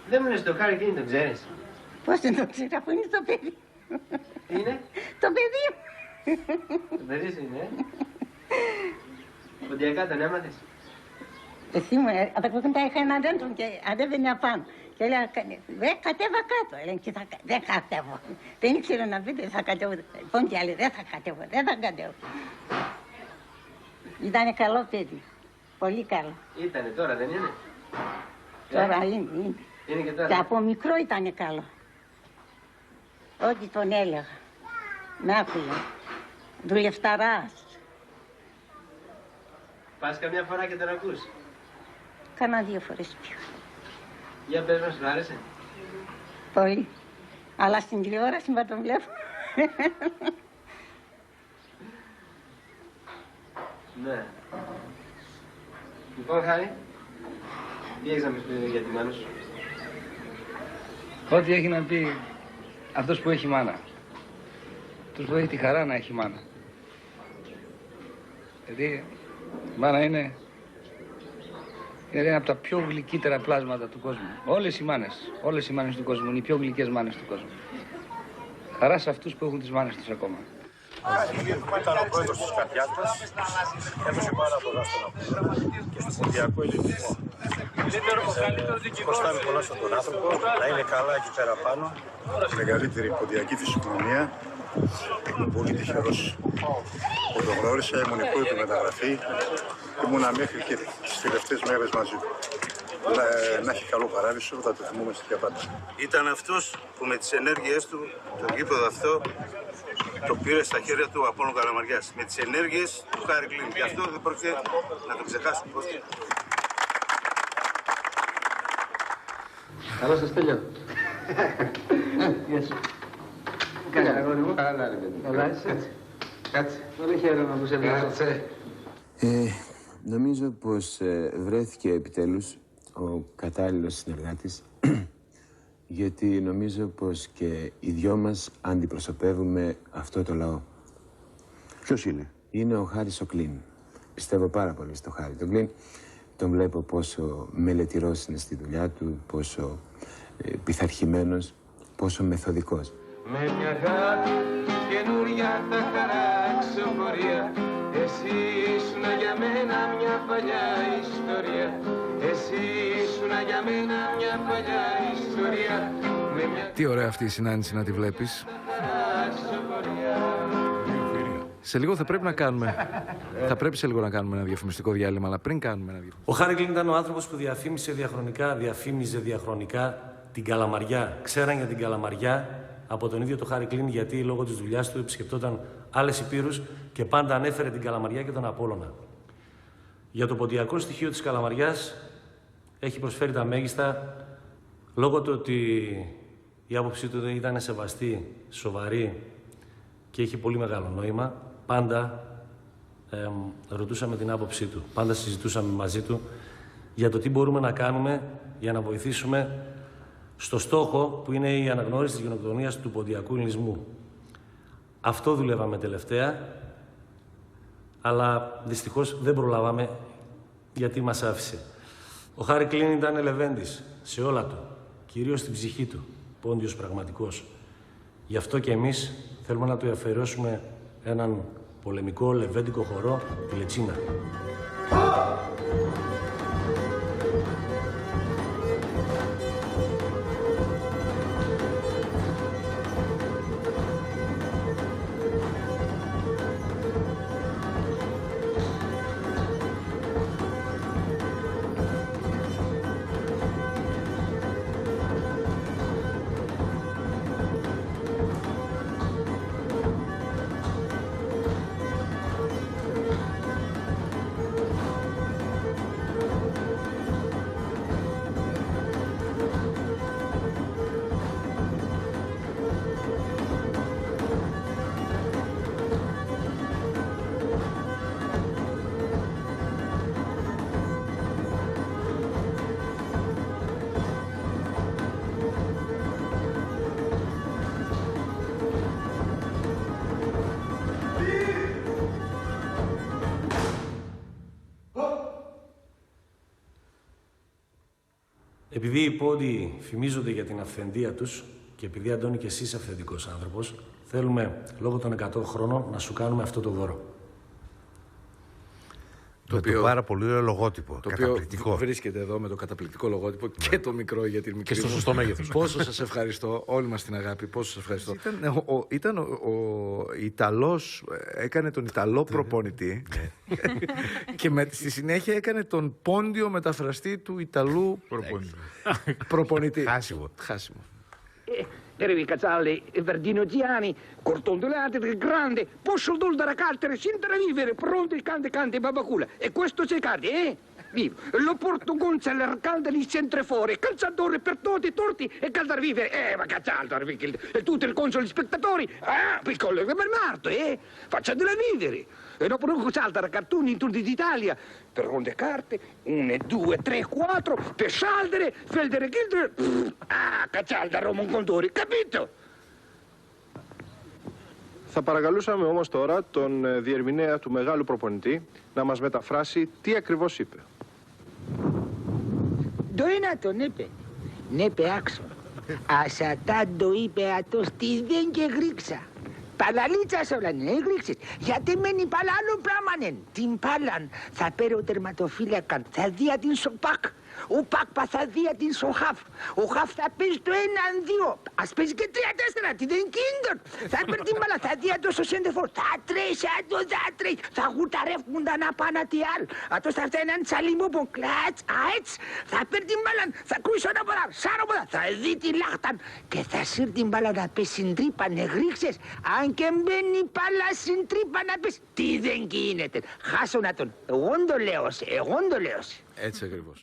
Δεν μου λες το Χάρη Κλίν, τον ξέρεις? Πώς δεν το ξέρω, αφού είναι το παιδί. Τι είναι? Το παιδί μου. Το παιδί σου είναι, Ποντιακά τον έμαθες? Εσύ μου, όταν τα είχα έναν δέντρο και ανέβαινε απάνω. Και έλεγα, κατέβα κάτω. Έλεγα, και δεν κατέβω. Δεν ήξερα να πείτε, θα κατέβω. Πόντι άλλη, δεν θα κατέβω, δεν θα κατέβω. Ήτανε καλό παιδί. Πολύ καλό. Ήτανε, τώρα δεν είναι? Τώρα είναι. Είναι και τώρα. Και από μικρό ήτανε καλό. Ό,τι τον έλεγα. Να άκουγε. Δουλευταράς. Πας καμιά φορά και τον ακούς? Κάνα 2 φορές πιο. Για πες μας, σου άρεσε? Πολύ. Αλλά στην τηλεόραση μα τον βλέπω. Ναι. Λοιπόν, Χάρη, τι έχεις να μας πει για τη μάνα σου? Ό,τι έχει να πει αυτός που έχει μάνα. Αυτός που έχει τη χαρά να έχει μάνα. Γιατί η μάνα είναι ένα από τα πιο γλυκύτερα πλάσματα του κόσμου. Όλες οι μάνες του κόσμου είναι οι πιο γλυκές μάνες του κόσμου. Χαρά σε αυτούς που έχουν τις μάνες τους ακόμα. Ήταν ο πρόεδρος της καρδιάς μας, έδωσε πάρα πολλά στον αγώνα και στο ποντιακό ελληνισμό. Κοστάρει πολλά στον τον άνθρωπο, να είναι καλά εκεί πέρα πάνω. Η μεγαλύτερη ποντιακή φυσικονομία. Είμαι πολύ τυχερός που τον γνώρισα, ήμουν η πρώτη μεταγραφή. Ήμουνα μέχρι και τις τελευταίες μέρες μαζί του. Να έχει καλό παράδεισο, θα το θυμόμαστε για πάντα. Ήταν αυτός που με τις ενέργειές του, το γήπεδο αυτό, το πήρε στα χέρια του Απόλλων Καλαμαριάς. Με τις ενέργειες του Χάρη Κλίν. Γι' αυτό δεν πρόκειται να το ξεχάσουμε. Καλώς σας Στέλιο. Γεια σου. Καλά, αγόρι μου. Καλά, ρε παιδί. Καλά είσαι. Κάτσε. Πολύ χαίρομαι που σε βλέπω. Κάτσε. Νομίζω πως βρέθηκε επιτέλους ο κατάλληλος συνεργάτης, γιατί νομίζω πως και οι δυο μας αντιπροσωπεύουμε αυτό το λαό. Ποιος είναι? Είναι ο Χάρης ο Κλίν. Πιστεύω πάρα πολύ στο Χάρη τον Κλίν. Τον βλέπω πόσο μελετηρός είναι στη δουλειά του, πόσο πειθαρχημένος, πόσο μεθοδικός. Με μια αγάπη καινούρια θα χαράξω πορεία. Εσύ ήσουνα για μένα μια παλιά ιστορία. Εσύ ήσουνα για μένα μια παλιά ιστορία. Τι ωραία αυτή η συνάντηση να τη βλέπεις. Σε λίγο θα πρέπει να κάνουμε. Θα πρέπει σε λίγο να κάνουμε ένα διαφημιστικό διάλειμμα, αλλά πριν κάνουμε ένα διαφημιστικό. Ο Χάρη Κλίν ήταν ο άνθρωπος που διαφήμιζε διαχρονικά την Καλαμαριά. Ξέραν για την Καλαμαριά από τον ίδιο το Χάρη Κλίν, γιατί λόγω της δουλειάς του επισκεπτόταν άλλες υπήρους και πάντα ανέφερε την Καλαμαριά και τον Απόλλωνα. Για το ποντιακό στοιχείο της Καλαμαριάς έχει προσφέρει τα μέγιστα, λόγω του ότι η άποψή του ήταν σεβαστή, σοβαρή και έχει πολύ μεγάλο νόημα. Πάντα ρωτούσαμε την άποψή του, πάντα συζητούσαμε μαζί του για το τι μπορούμε να κάνουμε για να βοηθήσουμε στο στόχο που είναι η αναγνώριση της γενοκτονίας του ποντιακού ελληνισμού. Αυτό δουλεύαμε τελευταία, αλλά δυστυχώς δεν προλάβαμε γιατί μας άφησε. Ο Χάρη Κλίν ήταν ελεβέντης σε όλα του, κυρίως στην ψυχή του, πόντιος πραγματικός. Γι' αυτό και εμείς θέλουμε να του αφιερώσουμε έναν πολεμικό λεβέντικο χορό, τη Λετσίνα. επειδή οι πόντοι φημίζονται για την αυθεντία τους και επειδή, Αντώνη, και εσύ είσαι αυθεντικός άνθρωπος, θέλουμε λόγω των 100 χρόνων να σου κάνουμε αυτό το δώρο. Το πάρα πολύ ωραίο λογότυπο. Το καταπληκτικό. οποίο βρίσκεται εδώ με το καταπληκτικό λογότυπο και το μικρό για την μικρή. Και στο σωστό μέγεθος. Πόσο σας ευχαριστώ, όλοι μας την αγάπη, πόσο σας ευχαριστώ. Ήταν ο Ιταλός, έκανε τον Ιταλό προπονητή και στη συνέχεια έκανε τον πόντιο μεταφραστή του Ιταλού προπονητή. Χάσιμο. Erevi Cazzalli e Verdino Giani, Corton de l'Arte del Grande, posso dol da racaltere, senza vivere, pronto il cante babacula. E questo c'è cade, Vivo. Lo porto Gonza alle racalde di centre fuori, calciatore per tutti i torti e caldar vivere. Ma calciatore, e tutti il console spettatori, piccolo e Bernardo, Faccia della vivere. E dopo non saltare cartoni in tutti d'Italia, per ronde carte, 1, 2, 3, 4, per saldere, feldere childere, caccialda Romon Condori, capito? Θα παρακαλούσαμε όμως τώρα τον διερμηνέα του μεγάλου προπονητή να μας μεταφράσει τι ακριβώς είπε. Το ένα τον είπε. Νέπε άξο. Ασατάν το είπε ατός τι δεν και γρίξα. Παλαλίτσας όλα είναι γρίξες. Γιατί μένει παλάλο πράγμανεν. Την πάλαν θα πέρω τερματοφύλακαν. Θα δια την σοπάκ. Ο Πάκπα θα δει την Σοχάφ. Ο Χαφ θα παίζει το 1-2. Ας παίζει και 3-4. Τι δεν κίνδων. Θα παίρνει την μπάλα. Θα δει το στο σέντερφορ. Θα τρέχει. Θα τρέχει. Θα γουταρεύουν τα να πάνε τι άλλο. Ατός θα φτάει έναν τσαλίμο που κλάτς. Αέτς. Θα παίρνει την μπάλα. Θα κρούσει ένα ποδά. Σάρο ποδά. Θα δει τη λάχταν. Και θα σύρει την μπάλα να πέσει στην τρύπα. Νεγρίξες. Αν και μπαίνει μπάλα στην τρύπα να πέσει. Τι δεν γίνεται. Χάσω να τον. Εγώ το λέω. Έτσι ακριβώς.